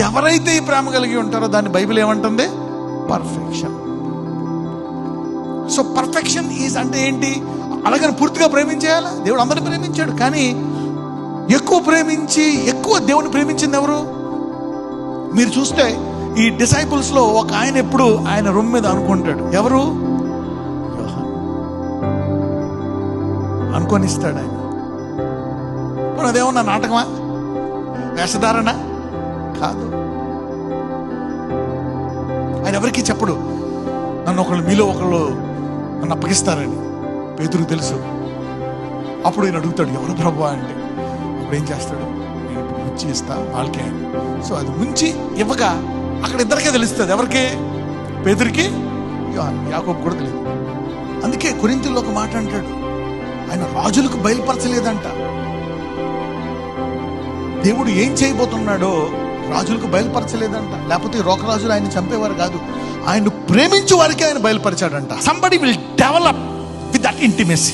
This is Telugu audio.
ఎవరైతే ఈ ప్రేమ కలిగి ఉంటారో దాన్ని బైబిల్ ఏమంటుంది? పర్ఫెక్షన్. సో పర్ఫెక్షన్ ఈజ్ అంటే ఏంటి? అలాగని పూర్తిగా ప్రేమించేయాలా? దేవుడు అందరిని ప్రేమించాడు, కానీ ఎక్కువ దేవుని ప్రేమించింది ఎవరు? మీరు చూస్తే ఈ డిసైపుల్స్ లో ఒక ఆయన ఎప్పుడు ఆయన రొమ్ము మీద అనుకుంటాడు. ఎవరు? యోహాను. అనుకొనిస్తాడు ఆయన. అదేమన్నా నాటకమా, వేషధారణ కాదు. ఆయన ఎవరికి చెప్పడు, మీలో ఒకళ్ళు నన్ను అప్పగిస్తారని. పేతురుకు తెలుసు. అప్పుడు ఈయన అడుగుతాడు, ఎవరు ప్రభువా అంటే. అప్పుడు ఏం చేస్తాడు? నేను ఇప్పుడు ముంచి ఇస్తా వాళ్ళకే. సో అది ముంచి ఇవ్వగా అక్కడ ఇద్దరికే తెలుస్తుంది. ఎవరికి? పేతురికి, యాకోబు కూడా తెలియదు. అందుకే కొరింథీయుల్లో ఒక మాట అంటాడు, ఆయన రాజులకు బయలుపరచలేదంట. దేవుడు ఏం చేయబోతున్నాడో రాజులకు బయలుపరచలేదంట. లేకపోతే రోకరాజులు ఆయన చంపేవారు కాదు, ఆయన ప్రేమించే వారికి ఆయన బయలుపరిచాడంట. Somebody will develop with that intimacy.